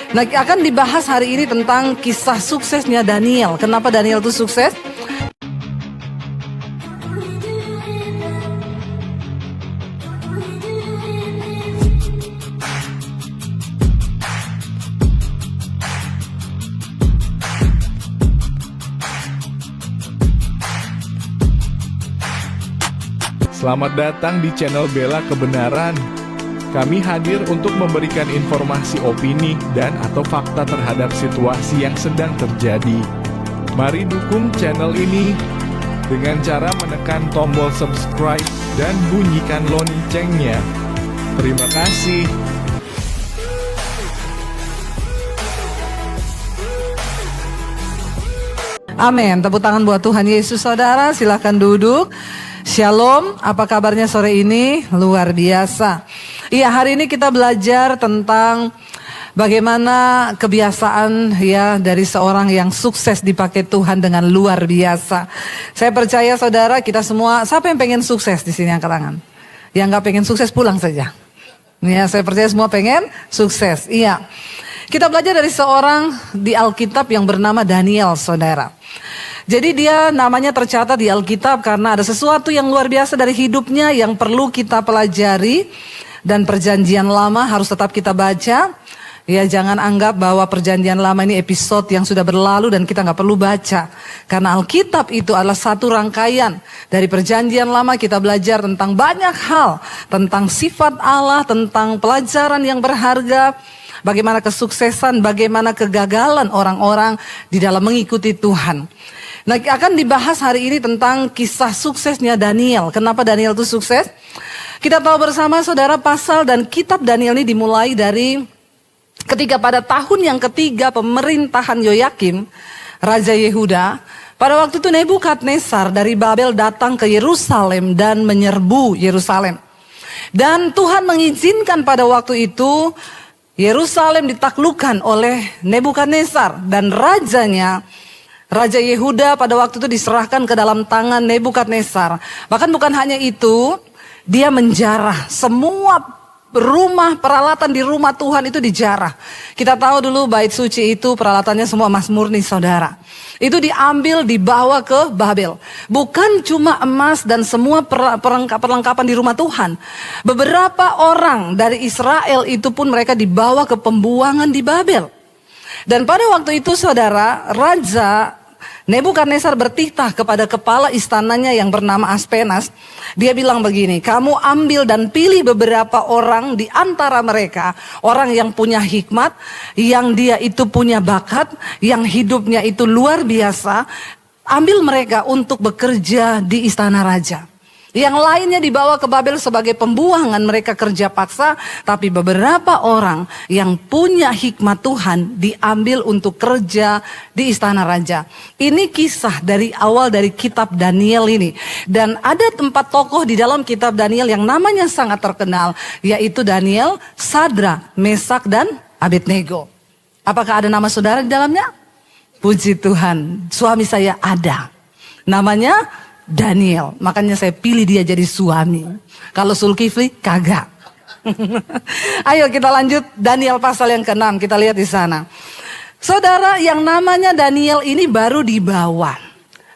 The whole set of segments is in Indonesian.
Nah, akan dibahas hari ini tentang kisah suksesnya Daniel. Kenapa Daniel itu sukses? Selamat datang di channel Bela Kebenaran. Kami hadir untuk memberikan informasi opini dan atau fakta terhadap situasi yang sedang terjadi. Mari dukung channel ini dengan cara menekan tombol subscribe dan bunyikan loncengnya. Terima kasih. Amin. Tepuk tangan buat Tuhan Yesus, saudara. Silakan duduk. Shalom, apa kabarnya sore ini? Luar biasa. Iya, hari ini kita belajar tentang bagaimana kebiasaan ya dari seorang yang sukses dipakai Tuhan dengan luar biasa. Saya percaya saudara, kita semua, siapa yang pengen sukses di sini angkat tangan? Yang gak pengen sukses pulang saja. Ya, saya percaya semua pengen sukses. Iya. Kita belajar dari seorang di Alkitab yang bernama Daniel, saudara. Jadi dia namanya tercatat di Alkitab karena ada sesuatu yang luar biasa dari hidupnya yang perlu kita pelajari. Dan perjanjian lama harus tetap kita baca. Ya, jangan anggap bahwa perjanjian lama ini episode yang sudah berlalu dan kita gak perlu baca. Karena Alkitab itu adalah satu rangkaian. Dari perjanjian lama kita belajar tentang banyak hal. Tentang sifat Allah, tentang pelajaran yang berharga. Bagaimana kesuksesan, bagaimana kegagalan orang-orang di dalam mengikuti Tuhan. Nah, akan dibahas hari ini tentang kisah suksesnya Daniel. Kenapa Daniel itu sukses? Kita tahu bersama saudara, pasal dan kitab Daniel ini dimulai dari ketika pada tahun yang ketiga pemerintahan Yoyakim, Raja Yehuda. Pada waktu itu Nebukadnezar dari Babel datang ke Yerusalem dan menyerbu Yerusalem. Dan Tuhan mengizinkan pada waktu itu Yerusalem ditaklukkan oleh Nebukadnezar dan rajanya, Raja Yehuda pada waktu itu diserahkan ke dalam tangan Nebukadnezar. Bahkan bukan hanya itu, dia menjarah semua rumah, peralatan di rumah Tuhan itu dijarah. Kita tahu dulu bait suci itu peralatannya semua emas murni, saudara. Itu diambil, dibawa ke Babel. Bukan cuma emas dan semua perlengkapan di rumah Tuhan. Beberapa orang dari Israel itu pun mereka dibawa ke pembuangan di Babel. Dan pada waktu itu saudara, Raja Nebukadnezar bertitah kepada kepala istananya yang bernama Aspenas. Dia bilang begini, kamu ambil dan pilih beberapa orang di antara mereka. Orang yang punya hikmat, yang dia itu punya bakat, yang hidupnya itu luar biasa. Ambil mereka untuk bekerja di istana raja. Yang lainnya dibawa ke Babel sebagai pembuangan, mereka kerja paksa. Tapi beberapa orang yang punya hikmat Tuhan diambil untuk kerja di istana raja. Ini kisah dari awal dari kitab Daniel ini. Dan ada 4 tokoh di dalam kitab Daniel yang namanya sangat terkenal. Yaitu Daniel, Sadrak, Mesak, dan Abednego. Apakah ada nama saudara di dalamnya? Puji Tuhan, suami saya ada. Namanya Daniel, makanya saya pilih dia jadi suami. Kalau Zulkifli kagak. Ayo kita lanjut Daniel pasal yang ke-6, kita lihat di sana. Saudara, yang namanya Daniel ini baru dibawa.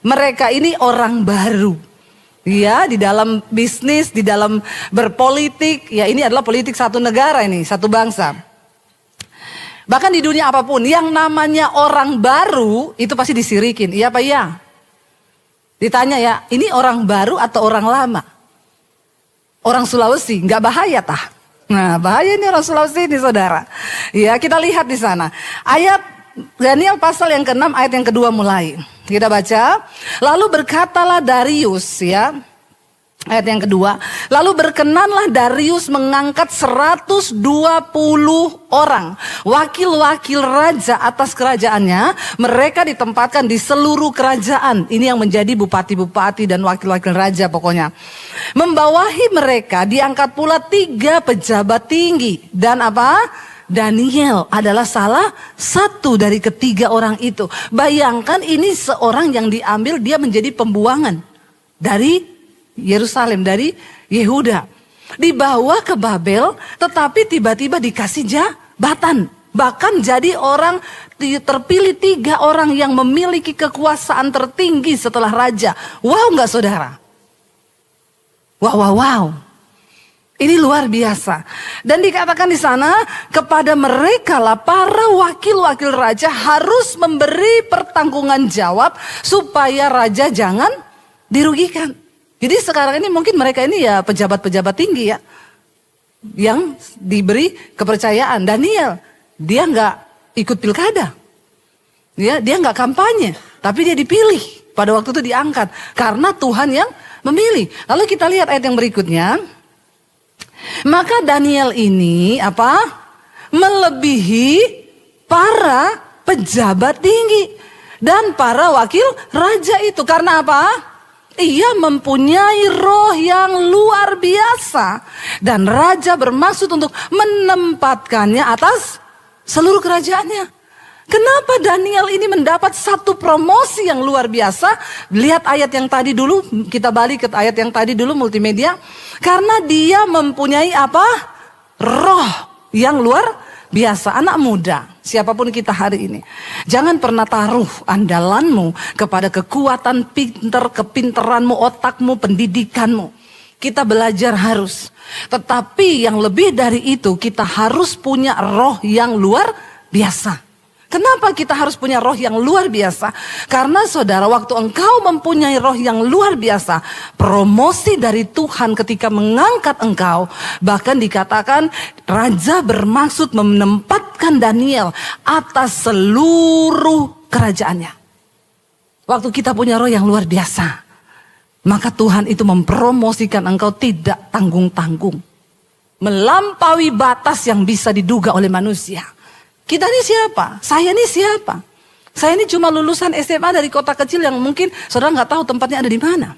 Mereka ini orang baru. Ya, di dalam bisnis, di dalam berpolitik, ya ini adalah politik satu negara ini, satu bangsa. Bahkan di dunia apapun, yang namanya orang baru itu pasti disirikin. Iya apa iya? Ditanya ya, ini orang baru atau orang lama? Orang Sulawesi, nggak bahaya tah? Nah, bahaya ini orang Sulawesi ini saudara. Ya, kita lihat di sana. Ayat Daniel pasal yang ke-6 ayat yang kedua mulai. Kita baca. Lalu berkatalah Darius ya. Ayat yang kedua, lalu berkenanlah Darius mengangkat 120 orang wakil-wakil raja atas kerajaannya. Mereka ditempatkan di seluruh kerajaan. Ini yang menjadi bupati-bupati dan wakil-wakil raja pokoknya. Membawahi mereka diangkat pula 3 pejabat tinggi. Dan apa? Daniel adalah salah satu dari ketiga orang itu. Bayangkan ini seorang yang diambil, dia menjadi pembuangan dari Yerusalem, dari Yehuda. Dibawa ke Babel, tetapi tiba-tiba dikasih jabatan. Bahkan jadi orang terpilih 3 orang yang memiliki kekuasaan tertinggi setelah raja. Wow nggak saudara? Wow. Ini luar biasa. Dan dikatakan di sana kepada mereka lah para wakil-wakil raja harus memberi pertanggungan jawab supaya raja jangan dirugikan. Jadi sekarang ini mungkin mereka ini ya pejabat-pejabat tinggi ya. Yang diberi kepercayaan. Daniel, dia nggak ikut pilkada. Dia nggak kampanye. Tapi dia dipilih. Pada waktu itu diangkat. Karena Tuhan yang memilih. Lalu kita lihat ayat yang berikutnya. Maka Daniel ini melebihi para pejabat tinggi. Dan para wakil raja itu. Karena apa? Ia mempunyai roh yang luar biasa. Dan raja bermaksud untuk menempatkannya atas seluruh kerajaannya. Kenapa Daniel ini mendapat satu promosi yang luar biasa? Lihat ayat yang tadi dulu. Kita balik ke ayat yang tadi dulu multimedia. Karena dia mempunyai roh yang luar biasa. Anak muda, siapapun kita hari ini, jangan pernah taruh andalanmu kepada kekuatan kepinteranmu, otakmu, pendidikanmu. Kita belajar harus. Tetapi yang lebih dari itu, kita harus punya roh yang luar biasa. Kenapa kita harus punya roh yang luar biasa? Karena saudara, waktu engkau mempunyai roh yang luar biasa, promosi dari Tuhan ketika mengangkat engkau, bahkan dikatakan raja bermaksud menempatkan Daniel atas seluruh kerajaannya. Waktu kita punya roh yang luar biasa, maka Tuhan itu mempromosikan engkau tidak tanggung-tanggung, melampaui batas yang bisa diduga oleh manusia. Kita ini siapa? Saya ini siapa? Saya ini cuma lulusan SMA dari kota kecil yang mungkin saudara nggak tahu tempatnya ada di mana.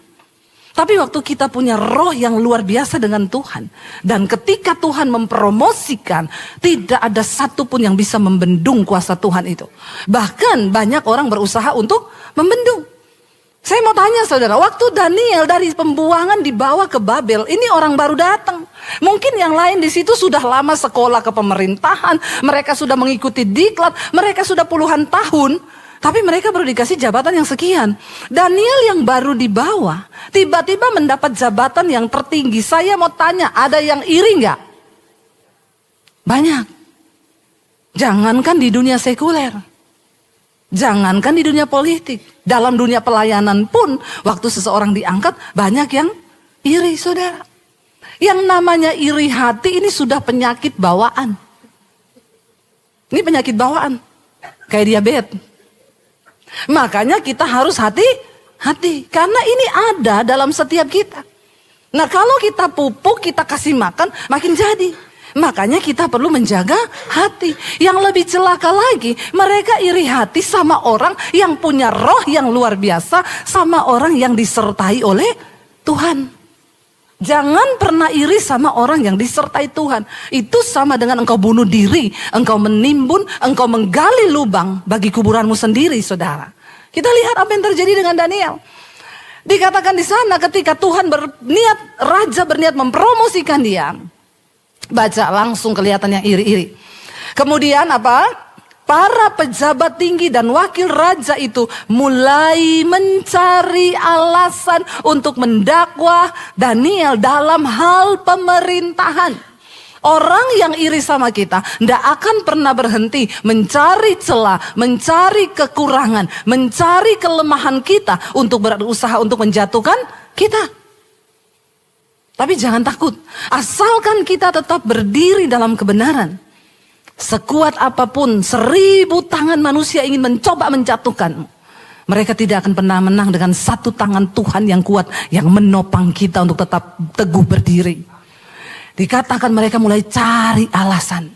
Tapi waktu kita punya roh yang luar biasa dengan Tuhan. Dan ketika Tuhan mempromosikan, tidak ada satupun yang bisa membendung kuasa Tuhan itu. Bahkan banyak orang berusaha untuk membendung. Saya mau tanya saudara, waktu Daniel dari pembuangan dibawa ke Babel, ini orang baru datang. Mungkin yang lain di situ sudah lama sekolah ke pemerintahan, mereka sudah mengikuti diklat, mereka sudah puluhan tahun, tapi mereka baru dikasih jabatan yang sekian. Daniel yang baru dibawa, tiba-tiba mendapat jabatan yang tertinggi. Saya mau tanya, ada yang iri nggak? Banyak. Jangankan di dunia sekuler, jangankan di dunia politik, dalam dunia pelayanan pun, waktu seseorang diangkat, banyak yang iri saudara. Yang namanya iri hati ini sudah penyakit bawaan. Ini penyakit bawaan. Kayak diabetes. Makanya kita harus hati-hati. Karena ini ada dalam setiap kita. Nah kalau kita pupuk, kita kasih makan, makin jadi. Makanya kita perlu menjaga hati. Yang lebih celaka lagi, mereka iri hati sama orang yang punya roh yang luar biasa, sama orang yang disertai oleh Tuhan. Jangan pernah iri sama orang yang disertai Tuhan. Itu sama dengan engkau bunuh diri, engkau menimbun, engkau menggali lubang bagi kuburanmu sendiri, saudara. Kita lihat apa yang terjadi dengan Daniel. Dikatakan di sana ketika Tuhan raja berniat mempromosikan dia, baca langsung kelihatan yang iri-iri. Kemudian para pejabat tinggi dan wakil raja itu mulai mencari alasan untuk mendakwa Daniel dalam hal pemerintahan. Orang yang iri sama kita tidak akan pernah berhenti mencari celah, mencari kekurangan, mencari kelemahan kita untuk berusaha untuk menjatuhkan kita. Tapi jangan takut, asalkan kita tetap berdiri dalam kebenaran. Sekuat apapun, 1000 tangan manusia ingin mencoba menjatuhkanmu, mereka tidak akan pernah menang dengan satu tangan Tuhan yang kuat, yang menopang kita untuk tetap teguh berdiri. Dikatakan mereka mulai cari alasan.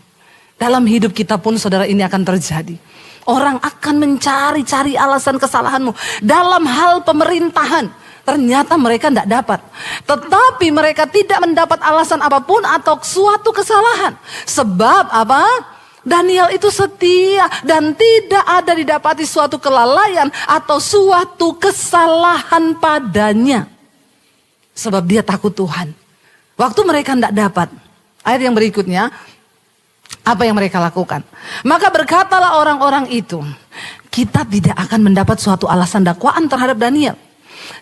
Dalam hidup kita pun saudara ini akan terjadi. Orang akan mencari-cari alasan kesalahanmu. Dalam hal pemerintahan, ternyata mereka tidak dapat. Tetapi mereka tidak mendapat alasan apapun atau suatu kesalahan. Sebab apa? Daniel itu setia dan tidak ada didapati suatu kelalaian atau suatu kesalahan padanya. Sebab dia takut Tuhan. Waktu mereka tidak dapat, ayat yang berikutnya, Apa yang mereka lakukan? Maka berkatalah orang-orang itu, kita tidak akan mendapat suatu alasan dakwaan terhadap Daniel,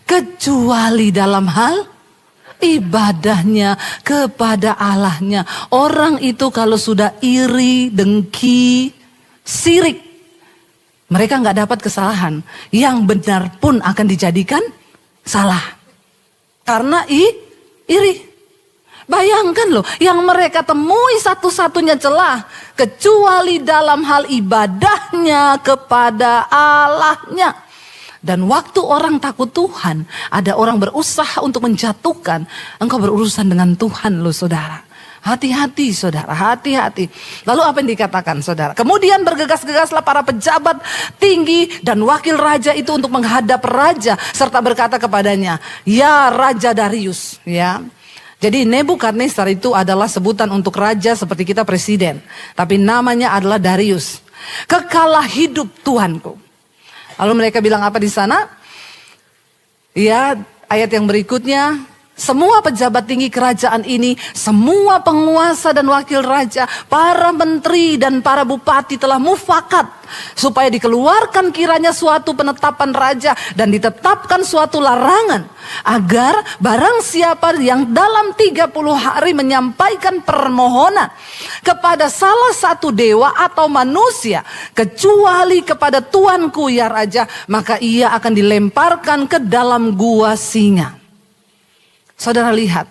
kecuali dalam hal ibadahnya kepada Allahnya. Orang itu kalau sudah iri, dengki, sirik, mereka nggak dapat kesalahan. Yang benar pun akan dijadikan salah. Karena iri. Bayangkan loh, yang mereka temui satu-satunya celah, kecuali dalam hal ibadahnya kepada Allahnya. Dan waktu orang takut Tuhan, ada orang berusaha untuk menjatuhkan, engkau berurusan dengan Tuhan loh saudara. Hati-hati saudara, hati-hati. Lalu apa yang dikatakan saudara? Kemudian bergegas-gegaslah para pejabat tinggi dan wakil raja itu untuk menghadap raja, serta berkata kepadanya, ya Raja Darius, ya. Jadi Nebukadnezar itu adalah sebutan untuk raja seperti kita presiden. Tapi namanya adalah Darius. Kekalah hidup Tuhanku. Lalu mereka bilang apa di sana? Ya, ayat yang berikutnya. Semua pejabat tinggi kerajaan ini, semua penguasa dan wakil raja, para menteri dan para bupati telah mufakat supaya dikeluarkan kiranya suatu penetapan raja dan ditetapkan suatu larangan agar barang siapa yang dalam 30 hari menyampaikan permohonan kepada salah satu dewa atau manusia kecuali kepada Tuanku ya raja, maka ia akan dilemparkan ke dalam gua singa. Saudara lihat,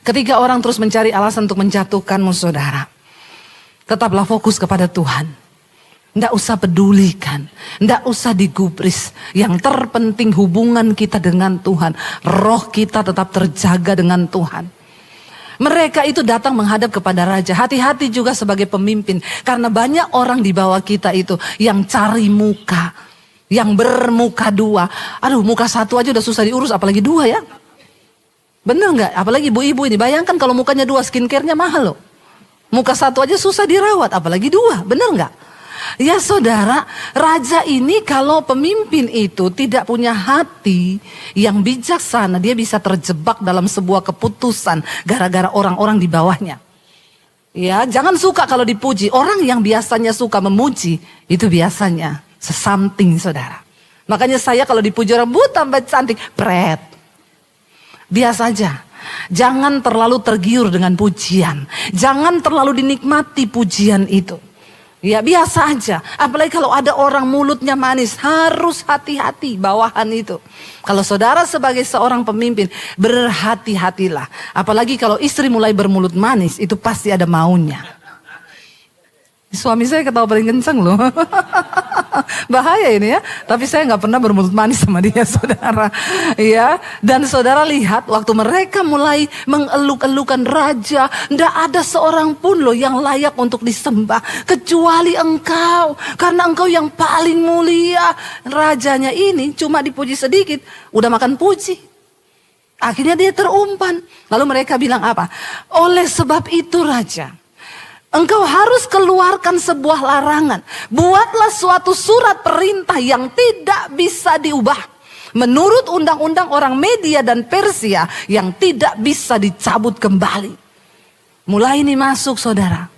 ketika orang terus mencari alasan untuk menjatuhkanmu saudara, tetaplah fokus kepada Tuhan. Tidak usah pedulikan, tidak usah digubris. Yang terpenting hubungan kita dengan Tuhan. Roh kita tetap terjaga dengan Tuhan. Mereka itu datang menghadap kepada raja. Hati-hati juga sebagai pemimpin. Karena banyak orang di bawah kita itu yang cari muka. Yang bermuka dua. Aduh, muka satu aja udah susah diurus, apalagi dua ya. Bener gak? Apalagi ibu-ibu ini. Bayangkan kalau mukanya dua, skincare-nya mahal loh. Muka satu aja susah dirawat, apalagi dua. Bener gak? Ya saudara, raja ini kalau pemimpin itu tidak punya hati yang bijaksana, dia bisa terjebak dalam sebuah keputusan gara-gara orang-orang di bawahnya. Ya, jangan suka kalau dipuji. Orang yang biasanya suka memuji, itu biasanya sesamting saudara. Makanya saya kalau dipuji orang, bu tambah cantik, pret. Biasa aja. Jangan terlalu tergiur dengan pujian. Jangan terlalu dinikmati pujian itu. Ya biasa aja. Apalagi kalau ada orang mulutnya manis, harus hati-hati bawahan itu. Kalau saudara sebagai seorang pemimpin, berhati-hatilah. Apalagi kalau istri mulai bermulut manis, itu pasti ada maunya. Suami saya ketawa paling kencang loh. Bahaya ini ya. Tapi saya gak pernah bermulut manis sama dia saudara. Ya. Dan saudara lihat waktu mereka mulai mengeluk-elukan raja. Tidak ada seorang pun loh yang layak untuk disembah. Kecuali engkau. Karena engkau yang paling mulia. Rajanya ini cuma dipuji sedikit. Udah makan puji. Akhirnya dia terumpan. Lalu mereka bilang apa? Oleh sebab itu raja, engkau harus keluarkan sebuah larangan. Buatlah suatu surat perintah yang tidak bisa diubah. Menurut undang-undang orang Media dan Persia yang tidak bisa dicabut kembali. Mulai ini masuk saudara.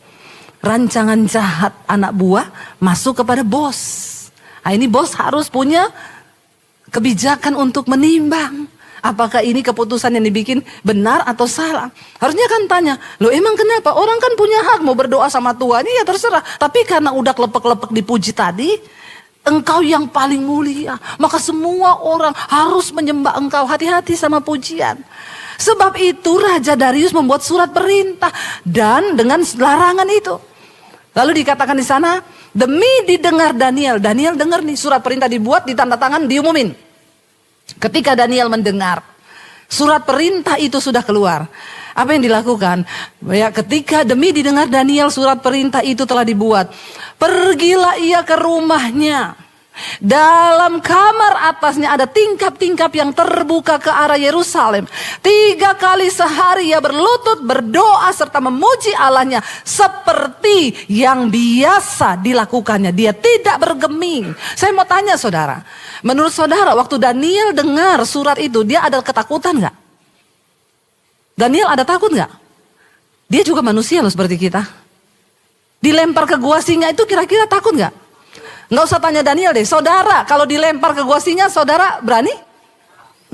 Rancangan jahat anak buah masuk kepada bos. Nah, ini bos harus punya kebijakan untuk menimbang. Apakah ini keputusan yang dibikin benar atau salah? Harusnya kan tanya, loh emang kenapa? Orang kan punya hak mau berdoa sama Tuhan, ya terserah. Tapi karena udah kelepek-kelepek dipuji tadi, engkau yang paling mulia. Maka semua orang harus menyembah engkau. Hati-hati sama pujian. Sebab itu Raja Darius membuat surat perintah. Dan dengan larangan itu. Lalu dikatakan di sana, demi didengar Daniel. Daniel dengar nih surat perintah dibuat, ditanda tangan, diumumin. Ketika Daniel mendengar surat perintah itu sudah keluar, apa yang dilakukan? Ya, ketika demi didengar Daniel surat perintah itu telah dibuat, pergilah ia ke rumahnya. Dalam kamar atasnya ada tingkap-tingkap yang terbuka ke arah Yerusalem. 3 kali sehari ia berlutut berdoa serta memuji Allahnya seperti yang biasa dilakukannya. Dia tidak bergeming. Saya mau tanya saudara, menurut saudara waktu Daniel dengar surat itu, dia ada ketakutan gak? Daniel ada takut gak? Dia juga manusia loh seperti kita. Dilempar ke gua singa itu kira-kira takut nggak? Nggak usah tanya Daniel deh. Saudara, kalau dilempar ke gua singa, saudara berani?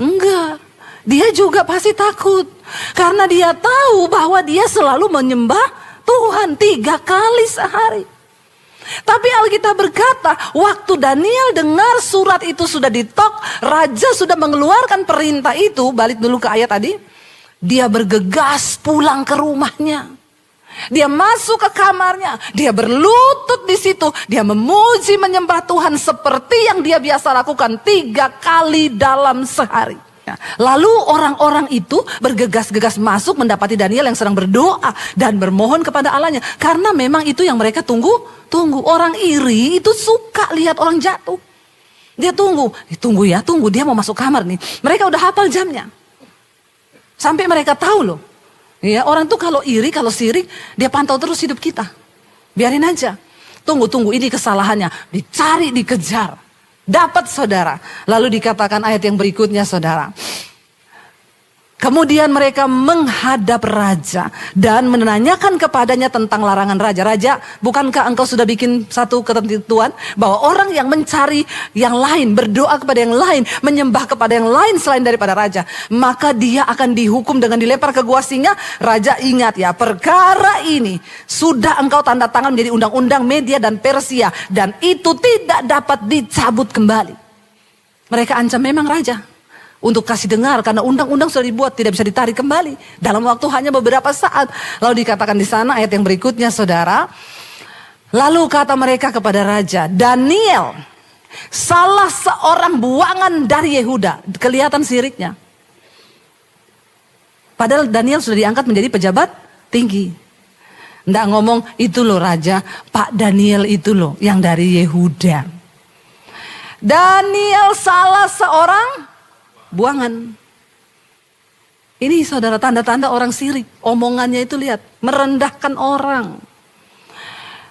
Enggak. Dia juga pasti takut. Karena dia tahu bahwa dia selalu menyembah Tuhan 3 kali sehari. Tapi Alkitab berkata, waktu Daniel dengar surat itu sudah ditok, raja sudah mengeluarkan perintah itu, balik dulu ke ayat tadi. Dia bergegas pulang ke rumahnya. Dia masuk ke kamarnya, dia berlutut di situ, dia memuji menyembah Tuhan seperti yang dia biasa lakukan 3 kali dalam sehari. Lalu orang-orang itu bergegas-gegas masuk mendapati Daniel yang sedang berdoa dan bermohon kepada Allahnya. Karena memang itu yang mereka tunggu. Orang iri itu suka lihat orang jatuh. Dia tunggu dia mau masuk kamar nih. Mereka udah hafal jamnya. Sampai mereka tahu loh. Ya, orang tuh kalau iri, kalau sirik, dia pantau terus hidup kita. Biarin aja. Tunggu, ini kesalahannya. Dicari, dikejar. Dapat saudara. Lalu dikatakan ayat yang berikutnya saudara. Kemudian mereka menghadap raja dan menanyakan kepadanya tentang larangan raja. Raja, bukankah engkau sudah bikin satu ketentuan bahwa orang yang mencari yang lain, berdoa kepada yang lain, menyembah kepada yang lain selain daripada raja, maka dia akan dihukum dengan dilempar ke gua singa. Raja, ingat ya, perkara ini sudah engkau tanda tangan menjadi undang-undang Media dan Persia dan itu tidak dapat dicabut kembali. Mereka ancam memang raja untuk kasih dengar karena undang-undang sudah dibuat tidak bisa ditarik kembali dalam waktu hanya beberapa saat. Lalu dikatakan di sana ayat yang berikutnya saudara. Lalu kata mereka kepada raja, Daniel, salah seorang buangan dari Yehuda. Kelihatan siriknya. Padahal Daniel sudah diangkat menjadi pejabat tinggi. Nggak ngomong itu loh raja, Pak Daniel itu loh yang dari Yehuda. Daniel salah seorang buangan. Ini saudara tanda-tanda orang sirik. Omongannya itu lihat, merendahkan orang.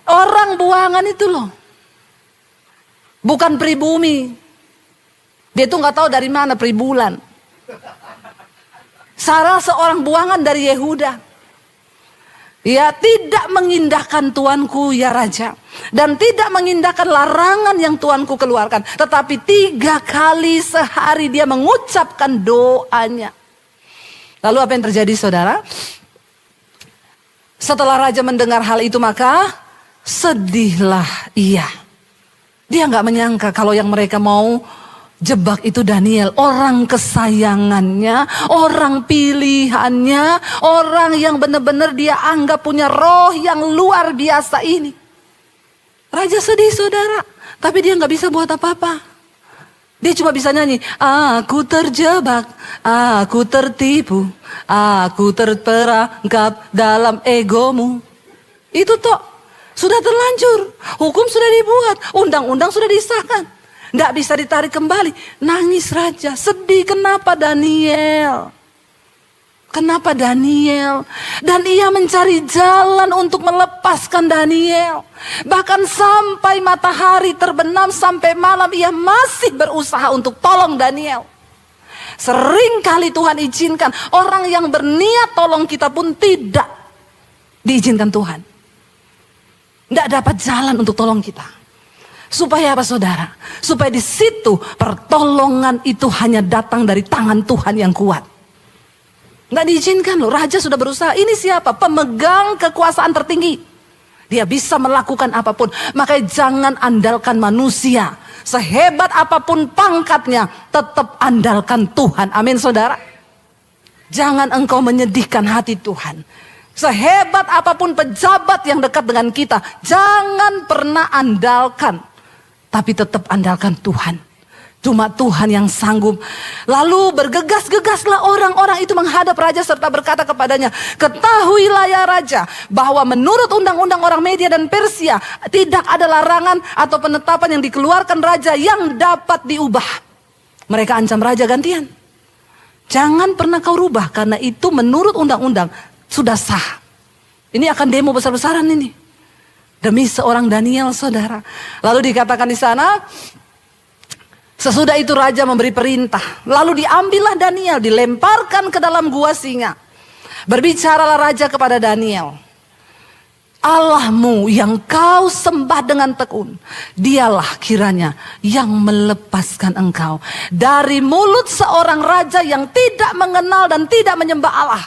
Orang buangan itu loh. Bukan pribumi. Dia tuh gak tahu dari mana pribulan. Salah seorang buangan dari Yehuda. Ya, tidak mengindahkan tuanku ya raja. Dan tidak mengindahkan larangan yang tuanku keluarkan. Tetapi 3 kali sehari dia mengucapkan doanya. Lalu apa yang terjadi saudara? Setelah raja mendengar hal itu maka sedihlah ia. Dia gak menyangka kalau yang mereka mau jebak itu Daniel, orang kesayangannya, orang pilihannya, orang yang benar-benar dia anggap punya roh yang luar biasa ini. Raja sedih saudara, tapi dia gak bisa buat apa-apa. Dia cuma bisa nyanyi, aku terjebak, aku tertipu, aku terperangkap dalam egomu. Itu toh, sudah terlanjur, hukum sudah dibuat, undang-undang sudah disahkan. Nggak bisa ditarik kembali. Nangis raja, sedih. Kenapa Daniel? Kenapa Daniel? Dan ia mencari jalan untuk melepaskan Daniel. Bahkan sampai matahari terbenam, sampai malam ia masih berusaha untuk tolong Daniel. Sering kali Tuhan izinkan orang yang berniat tolong kita pun tidak diizinkan Tuhan. Nggak dapat jalan untuk tolong kita. Supaya apa saudara? Supaya di situ pertolongan itu hanya datang dari tangan Tuhan yang kuat. Nggak diizinkan loh, raja sudah berusaha. Ini siapa? Pemegang kekuasaan tertinggi. Dia bisa melakukan apapun. Makanya jangan andalkan manusia. Sehebat apapun pangkatnya, tetap andalkan Tuhan. Amin saudara. Jangan engkau menyedihkan hati Tuhan. Sehebat apapun pejabat yang dekat dengan kita, jangan pernah andalkan. Tapi tetap andalkan Tuhan. Cuma Tuhan yang sanggup. Lalu bergegas-gegaslah orang-orang itu menghadap raja serta berkata kepadanya, ketahuilah ya raja, bahwa menurut undang-undang orang Media dan Persia, tidak ada larangan atau penetapan yang dikeluarkan raja yang dapat diubah. Mereka ancam raja gantian. Jangan pernah kau rubah, karena itu menurut undang-undang sudah sah. Ini akan demo besar-besaran ini. Demi seorang Daniel saudara. Lalu dikatakan di sana, sesudah itu raja memberi perintah. Lalu diambillah Daniel, dilemparkan ke dalam gua singa. Berbicaralah raja kepada Daniel. Allahmu yang kau sembah dengan tekun, dialah kiranya yang melepaskan engkau dari mulut seorang raja yang tidak mengenal dan tidak menyembah Allah.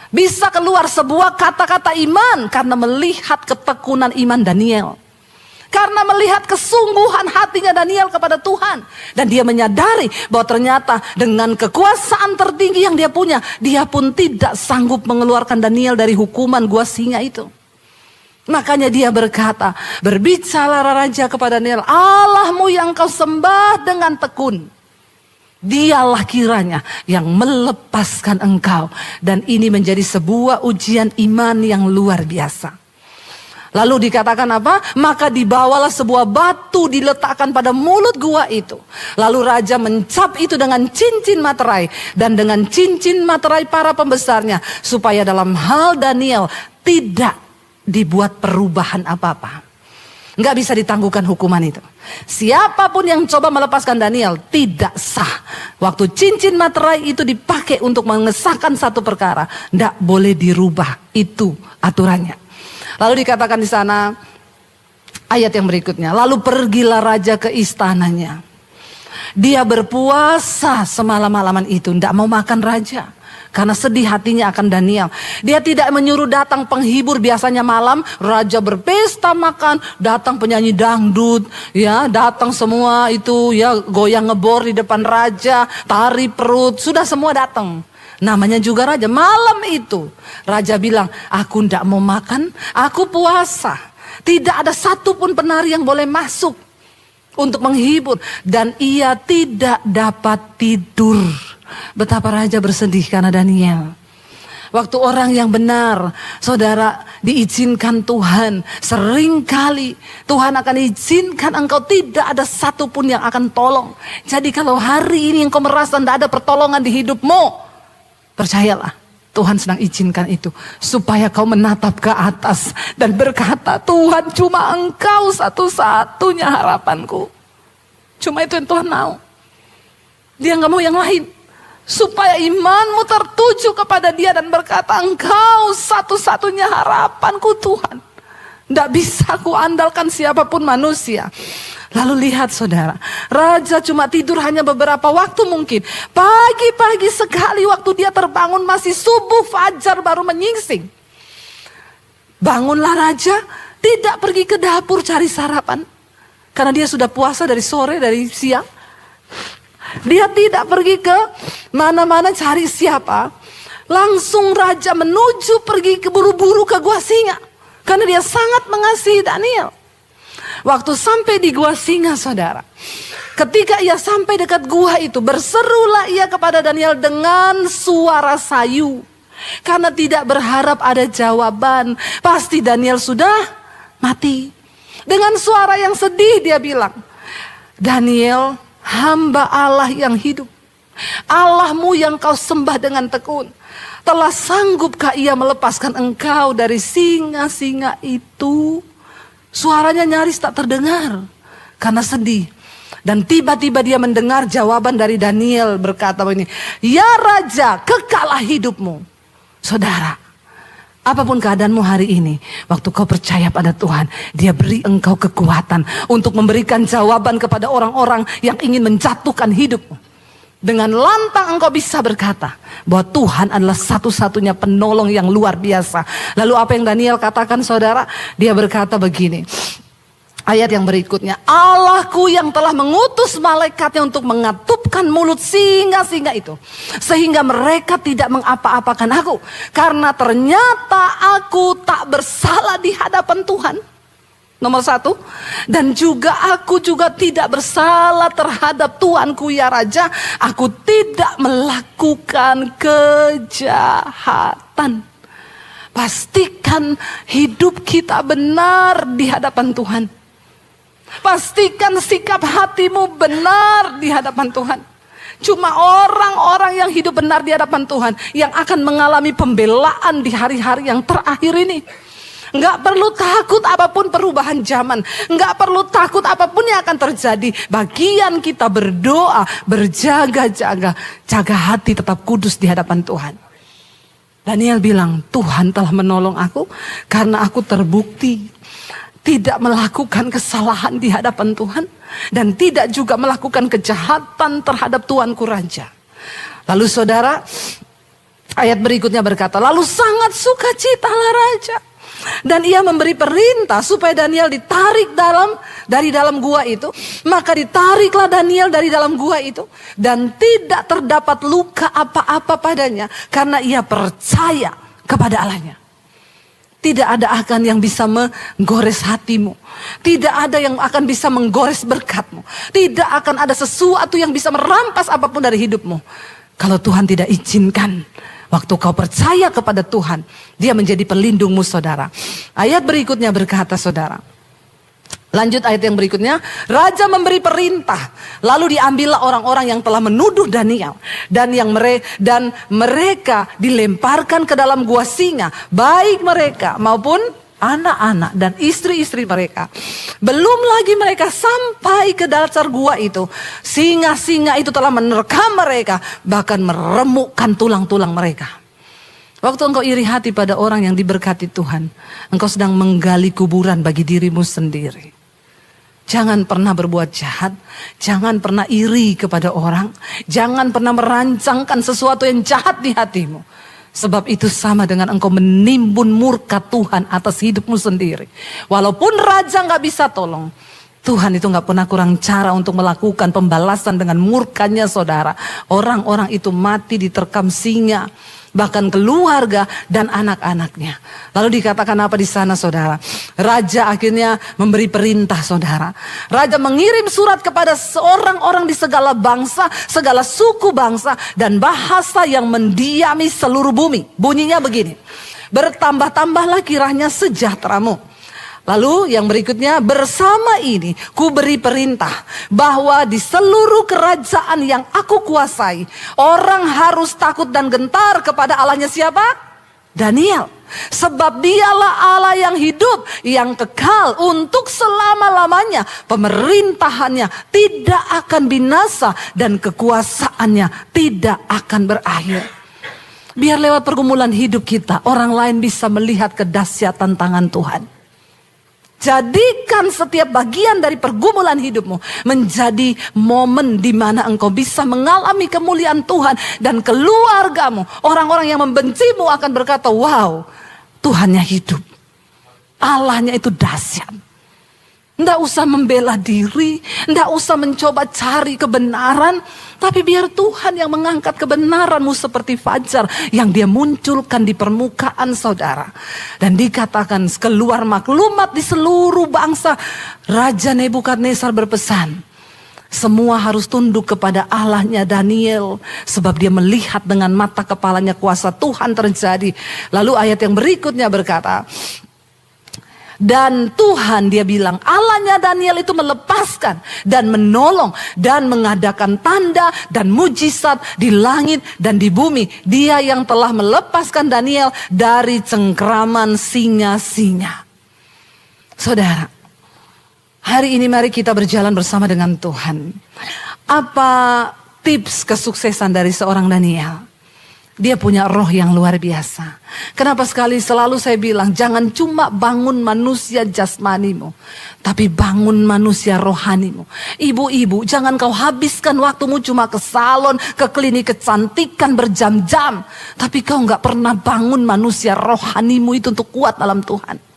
Bisa keluar sebuah kata-kata iman karena melihat ketekunan iman Daniel. Karena melihat kesungguhan hatinya Daniel kepada Tuhan. Dan dia menyadari bahwa ternyata dengan kekuasaan tertinggi yang dia punya, dia pun tidak sanggup mengeluarkan Daniel dari hukuman gua singa itu. Makanya dia berkata, berbicara raja kepada Daniel, Allahmu yang kau sembah dengan tekun, dialah kiranya yang melepaskan engkau. Dan ini menjadi sebuah ujian iman yang luar biasa. Lalu dikatakan apa? Maka dibawalah sebuah batu diletakkan pada mulut gua itu. Lalu raja mencap itu dengan cincin materai dan dengan cincin materai para pembesarnya, supaya dalam hal Daniel tidak dibuat perubahan apa-apa. Nggak bisa ditangguhkan hukuman itu. Siapapun yang coba melepaskan Daniel tidak sah. Waktu cincin materai itu dipakai untuk mengesahkan satu perkara, nggak boleh dirubah. Itu aturannya. Lalu dikatakan di sana ayat yang berikutnya, lalu pergilah raja ke istananya. Dia berpuasa semalam-malaman itu, tidak mau makan raja. Karena sedih hatinya akan Daniel. Dia tidak menyuruh datang penghibur, biasanya malam raja berpesta makan, datang penyanyi dangdut, ya, datang semua itu ya, goyang ngebor di depan raja, tari perut, sudah semua datang. Namanya juga raja. Malam itu raja bilang, aku tidak mau makan, aku puasa. Tidak ada satupun penari yang boleh masuk untuk menghibur. Dan ia tidak dapat tidur. Betapa raja bersedih karena Daniel. Waktu orang yang benar, saudara, diizinkan Tuhan. Seringkali Tuhan akan izinkan engkau, tidak ada satupun yang akan tolong. Jadi kalau hari ini engkau merasa tidak ada pertolongan di hidupmu, percayalah, Tuhan sedang izinkan itu supaya kau menatap ke atas dan berkata, Tuhan, cuma engkau satu-satunya harapanku. Cuma itu yang Tuhan mau. Dia gak mau yang lain. Supaya imanmu tertuju kepada dia dan berkata, engkau satu-satunya harapanku Tuhan. Tidak bisa ku andalkan siapapun manusia. Lalu lihat saudara, raja cuma tidur hanya beberapa waktu mungkin. Pagi-pagi sekali waktu dia terbangun, masih subuh fajar baru menyingsing. Bangunlah raja, tidak pergi ke dapur cari sarapan. Karena dia sudah puasa dari sore, dari siang. Dia tidak pergi ke mana-mana cari siapa. Langsung raja menuju pergi ke buru-buru ke gua singa. Karena dia sangat mengasihi Daniel. Waktu sampai di gua singa saudara, ketika ia sampai dekat gua itu, berserulah ia kepada Daniel dengan suara sayu. Karena tidak berharap ada jawaban, pasti Daniel sudah mati. Dengan suara yang sedih dia bilang, Daniel, hamba Allah yang hidup, Allahmu yang kau sembah dengan tekun, telah sanggupkah ia melepaskan engkau dari singa-singa itu? Suaranya nyaris tak terdengar karena sedih. Dan tiba-tiba dia mendengar jawaban dari Daniel, berkata begini, ya raja, kekalah hidupmu. Saudara, apapun keadaanmu hari ini, waktu kau percaya pada Tuhan, dia beri engkau kekuatan untuk memberikan jawaban kepada orang-orang yang ingin menjatuhkan hidupmu. Dengan lantang engkau bisa berkata bahwa Tuhan adalah satu-satunya penolong yang luar biasa. Lalu apa yang Daniel katakan saudara? Dia berkata begini. Ayat yang berikutnya. Allahku yang telah mengutus malaikatnya untuk mengatupkan mulut singa-singa itu. Sehingga mereka tidak mengapa-apakan aku. Karena ternyata aku tak bersalah di hadapan Tuhan. Nomor satu, dan juga aku juga tidak bersalah terhadap Tuanku ya Raja. Aku tidak melakukan kejahatan. Pastikan hidup kita benar di hadapan Tuhan. Pastikan sikap hatimu benar di hadapan Tuhan. Cuma orang-orang yang hidup benar di hadapan Tuhan yang akan mengalami pembelaan di hari-hari yang terakhir ini. Enggak perlu takut apapun perubahan zaman. Enggak perlu takut apapun yang akan terjadi. Bagian kita berdoa, berjaga-jaga. Jaga hati tetap kudus di hadapan Tuhan. Daniel bilang, Tuhan telah menolong aku karena aku terbukti tidak melakukan kesalahan di hadapan Tuhan dan tidak juga melakukan kejahatan terhadap tuanku raja. Lalu saudara, ayat berikutnya berkata, lalu sangat sukacitalah raja. Dan ia memberi perintah supaya Daniel ditarik dari dalam gua itu. Maka ditariklah Daniel dari dalam gua itu. Dan tidak terdapat luka apa-apa padanya. Karena ia percaya kepada Allahnya. Tidak ada akan yang bisa menggores hatimu. Tidak ada yang akan bisa menggores berkatmu. Tidak akan ada sesuatu yang bisa merampas apapun dari hidupmu. Kalau Tuhan tidak izinkan. Waktu kau percaya kepada Tuhan, Dia menjadi pelindungmu saudara. Ayat berikutnya berkata saudara. Lanjut ayat yang berikutnya. Raja memberi perintah. Lalu diambillah orang-orang yang telah menuduh Daniel. Dan mereka dilemparkan ke dalam gua singa. Baik mereka maupun anak-anak dan istri-istri mereka. Belum lagi mereka sampai ke dasar gua itu. Singa-singa itu telah menerkam mereka. Bahkan meremukkan tulang-tulang mereka. Waktu engkau iri hati pada orang yang diberkati Tuhan, engkau sedang menggali kuburan bagi dirimu sendiri. Jangan pernah berbuat jahat. Jangan pernah iri kepada orang. Jangan pernah merancangkan sesuatu yang jahat di hatimu. Sebab itu sama dengan engkau menimbun murka Tuhan atas hidupmu sendiri. Walaupun raja gak bisa tolong, Tuhan itu gak pernah kurang cara untuk melakukan pembalasan dengan murkanya saudara. Orang-orang itu mati diterkam singa. Bahkan keluarga dan anak-anaknya. Lalu dikatakan apa di sana saudara? Raja akhirnya memberi perintah saudara. Raja mengirim surat kepada seorang-orang di segala bangsa, segala suku bangsa dan bahasa yang mendiami seluruh bumi. Bunyinya begini. Bertambah-tambahlah kiranya sejahteramu. Lalu yang berikutnya, bersama ini ku beri perintah bahwa di seluruh kerajaan yang aku kuasai, orang harus takut dan gentar kepada Allahnya siapa? Daniel. Sebab dialah Allah yang hidup, yang kekal untuk selama-lamanya. Pemerintahannya tidak akan binasa dan kekuasaannya tidak akan berakhir. Biar lewat pergumulan hidup kita, orang lain bisa melihat kedahsyatan tangan Tuhan. Jadikan setiap bagian dari pergumulan hidupmu menjadi momen di mana engkau bisa mengalami kemuliaan Tuhan dan keluargamu. Orang-orang yang membencimu akan berkata, wow, Tuhannya hidup. Allahnya itu dahsyat. Nggak usah membela diri, nggak usah mencoba cari kebenaran, tapi biar Tuhan yang mengangkat kebenaranmu seperti fajar yang Dia munculkan di permukaan saudara. Dan dikatakan keluar maklumat di seluruh bangsa, Raja Nebukadnezar berpesan, semua harus tunduk kepada Allahnya Daniel, sebab dia melihat dengan mata kepalanya kuasa Tuhan terjadi. Lalu ayat yang berikutnya berkata, dan Tuhan dia bilang Allahnya Daniel itu melepaskan dan menolong dan mengadakan tanda dan mujizat di langit dan di bumi. Dia yang telah melepaskan Daniel dari cengkraman singa-singa. Saudara, hari ini mari kita berjalan bersama dengan Tuhan. Apa tips kesuksesan dari seorang Daniel? Dia punya roh yang luar biasa. Kenapa selalu saya bilang, jangan cuma bangun manusia jasmanimu, tapi bangun manusia rohanimu. Ibu-ibu, jangan kau habiskan waktumu cuma ke salon, ke klinik kecantikan berjam-jam, tapi kau gak pernah bangun manusia rohanimu itu untuk kuat dalam Tuhan.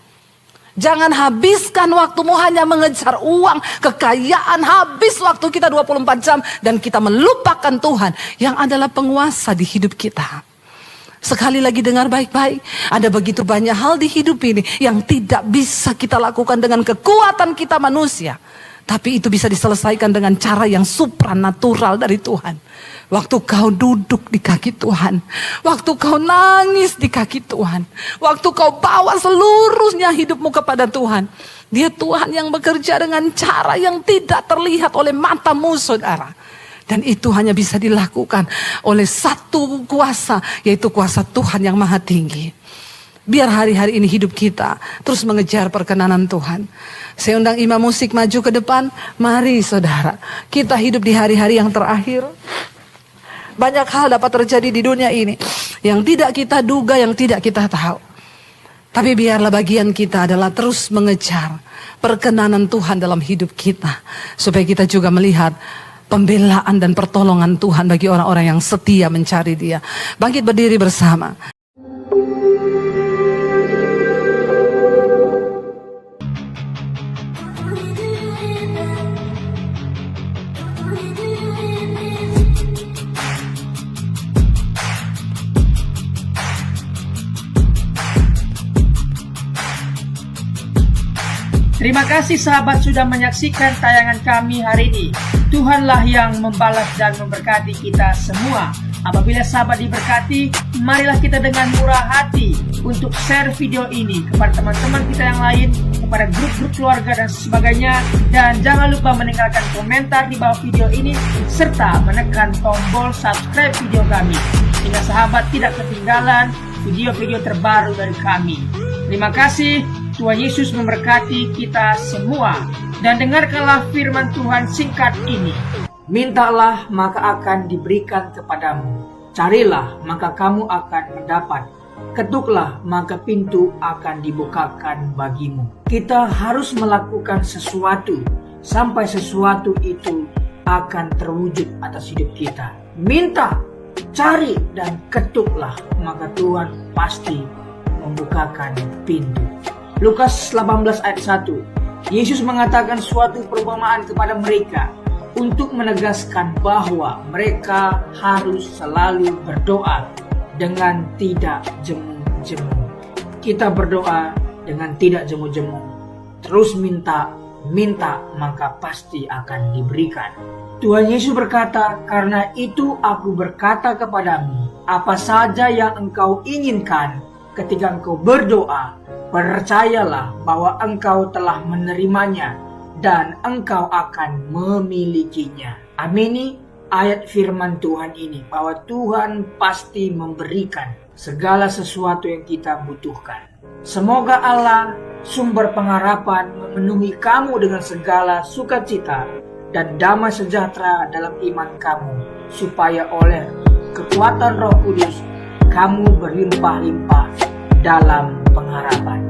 Jangan habiskan waktumu hanya mengejar uang, kekayaan, habis waktu kita 24 jam dan kita melupakan Tuhan yang adalah penguasa di hidup kita. Sekali lagi dengar baik-baik, ada begitu banyak hal di hidup ini yang tidak bisa kita lakukan dengan kekuatan kita manusia. Tapi itu bisa diselesaikan dengan cara yang supranatural dari Tuhan. Waktu kau duduk di kaki Tuhan. Waktu kau nangis di kaki Tuhan. Waktu kau bawa seluruhnya hidupmu kepada Tuhan. Dia Tuhan yang bekerja dengan cara yang tidak terlihat oleh matamu saudara. Dan itu hanya bisa dilakukan oleh satu kuasa, yaitu kuasa Tuhan yang maha tinggi. Biar hari-hari ini hidup kita terus mengejar perkenanan Tuhan. Saya undang imam musik maju ke depan. Mari saudara, kita hidup di hari-hari yang terakhir. Banyak hal dapat terjadi di dunia ini yang tidak kita duga, yang tidak kita tahu. Tapi biarlah bagian kita adalah terus mengejar perkenanan Tuhan dalam hidup kita. Supaya kita juga melihat pembelaan dan pertolongan Tuhan bagi orang-orang yang setia mencari Dia. Bangkit berdiri bersama. Terima kasih sahabat sudah menyaksikan tayangan kami hari ini. Tuhanlah yang membalas dan memberkati kita semua. Apabila sahabat diberkati, marilah kita dengan murah hati untuk share video ini kepada teman-teman kita yang lain, kepada grup-grup keluarga dan sebagainya. Dan jangan lupa meninggalkan komentar di bawah video ini, serta menekan tombol subscribe video kami, sehingga sahabat tidak ketinggalan video-video terbaru dari kami. Terima kasih. Tuhan Yesus memberkati kita semua. Dan dengarkanlah firman Tuhan singkat ini. Mintalah maka akan diberikan kepadamu. Carilah maka kamu akan mendapat. Ketuklah maka pintu akan dibukakan bagimu. Kita harus melakukan sesuatu sampai sesuatu itu akan terwujud atas hidup kita. Minta, cari dan ketuklah, maka Tuhan pasti membukakan pintu. Lukas 18 ayat 1. Yesus mengatakan suatu perumpamaan kepada mereka untuk menegaskan bahwa mereka harus selalu berdoa dengan tidak jemu-jemu. Kita berdoa dengan tidak jemu-jemu. Terus minta maka pasti akan diberikan. Tuhan Yesus berkata, "Karena itu aku berkata kepadamu, apa saja yang engkau inginkan ketika engkau berdoa, percayalah bahwa engkau telah menerimanya dan engkau akan memilikinya." Amini ayat firman Tuhan ini, bahwa Tuhan pasti memberikan segala sesuatu yang kita butuhkan. Semoga Allah, sumber pengharapan, memenuhi kamu dengan segala sukacita dan damai sejahtera dalam iman kamu, supaya oleh kekuatan Roh Kudus kamu berlimpah-limpah dalam pengharapan.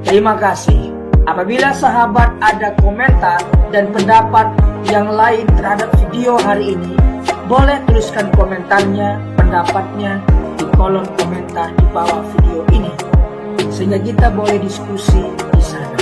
Terima kasih. Apabila sahabat ada komentar dan pendapat yang lain terhadap video hari ini, boleh tuliskan komentarnya, pendapatnya di kolom komentar di bawah video ini, sehingga kita boleh diskusi di sana.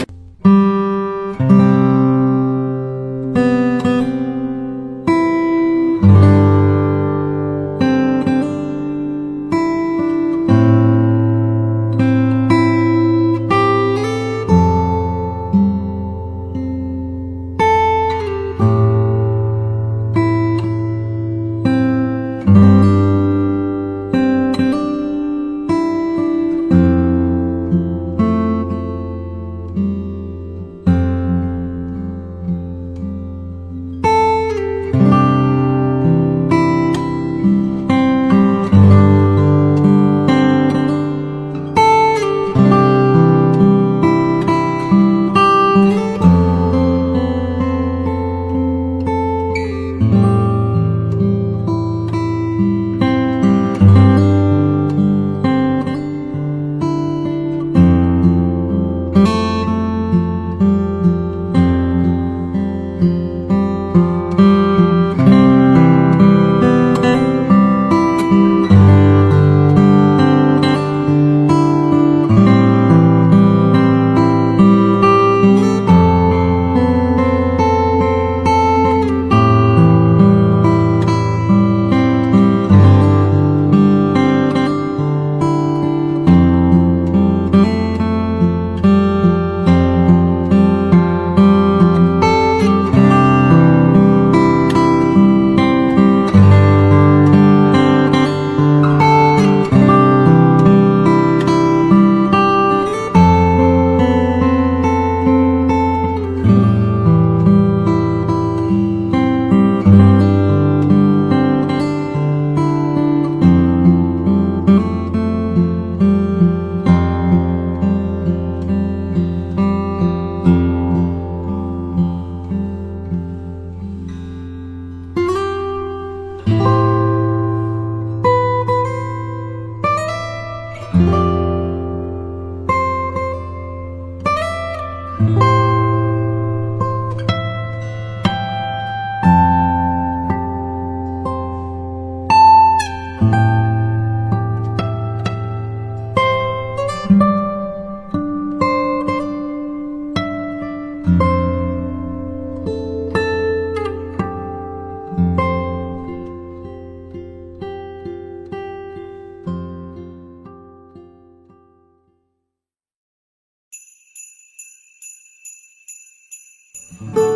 Tuhan.